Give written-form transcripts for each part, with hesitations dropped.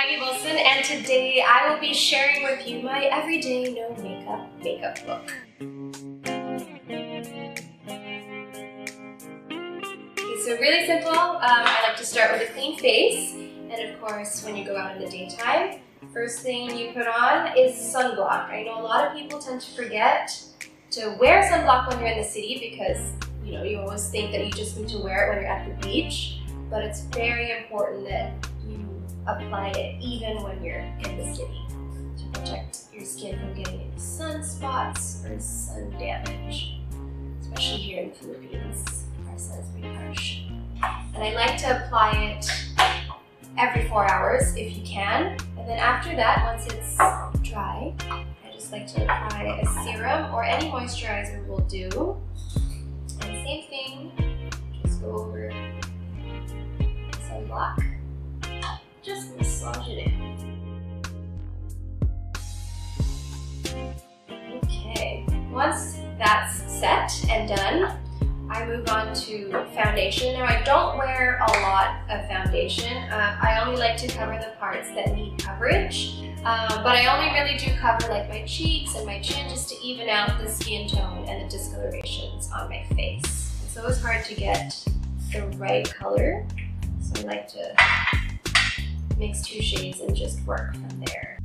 Maggie Wilson, and today I will be sharing with you my everyday no makeup look. Okay, so really simple. I like to start with a clean face, and of course when you go out in the daytime, first thing you put on is sunblock. I know a lot of people tend to forget to wear sunblock when you're in the city because you always think that you just need to wear it when you're at the beach, but it's very important that you apply it even when you're in the city to protect your skin from getting any sunspots or sun damage, especially here in the Philippines. Our sun is pretty harsh. And I like to apply it every 4 hours if you can, and then after that, once it's dry, I just like to apply a serum or any moisturizer will do. And same thing, just go over sunblock, just massage it in. Okay, once that's set and done, I move on to foundation. Now I don't wear a lot of foundation. I only like to cover the parts that need coverage, but I only really do cover like my cheeks and my chin just to even out the skin tone and the discolorations on my face. It's always hard to get the right color, so I like to mix 2 shades and just work from there.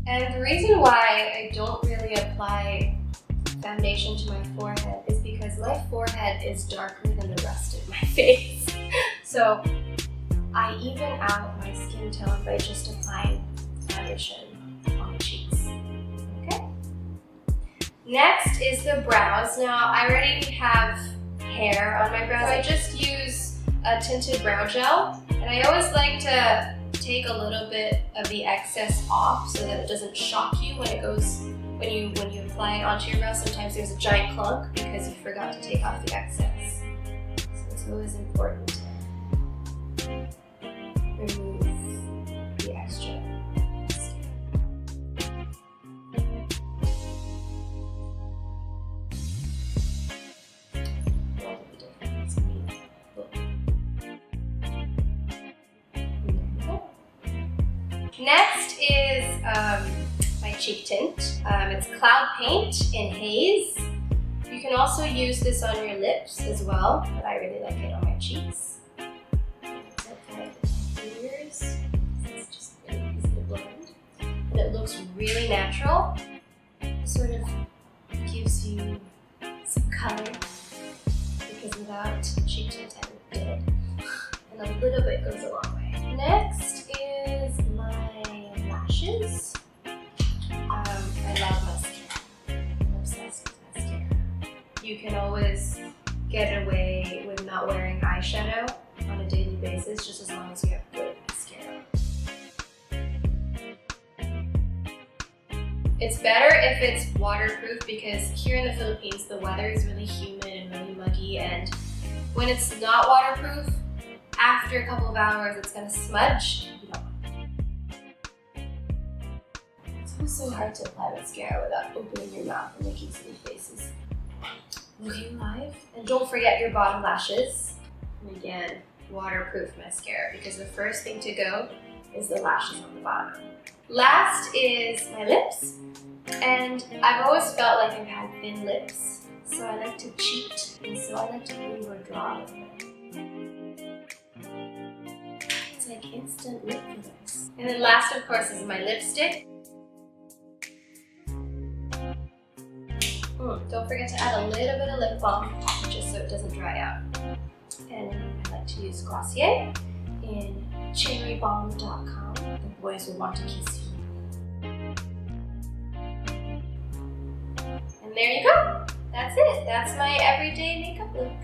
And the reason why I don't really apply foundation to my forehead is because my forehead is darker than the rest of my face. So I even out my skin tone by just applying foundation on the cheeks. Okay? Next is the brows. Now I already have hair on my brows. I just use a tinted brow gel, and I always like to take a little bit of the excess off so that it doesn't shock you when you apply it onto your brow. Sometimes there's a giant clump because you forgot to take off the excess. So it's always important to remove the extra skin. All of the difference in me. Look. Next is my cheek tint. It's Cloud Paint in Haze. You can also use this on your lips as well, but I really like it on my cheeks. It's just really easy to blend. And it looks really natural. It sort of gives you some color because without cheek tint I'm dead. And a little bit goes a long way. Next is my lashes. I love mascara. I'm obsessed with mascara. You can always get away with not wearing eyeshadow on a daily basis just as long as you have good mascara. It's better if it's waterproof because here in the Philippines the weather is really humid and really muggy, and when it's not waterproof, after a couple of hours it's going to smudge. It's so hard to apply mascara without opening your mouth and making silly faces. Looking live. And don't forget your bottom lashes. And again, waterproof mascara because the first thing to go is the lashes on the bottom. Last is my lips. And I've always felt like I've had thin lips, so I like to cheat, and so I like to leave or draw with it. It's like instant lip fillers. And then last, of course, is my lipstick. Don't forget to add a little bit of lip balm just so it doesn't dry out. And I like to use Glossier in cherrybomb.com. The boys will want to kiss you. And there you go. That's it. That's my everyday makeup look.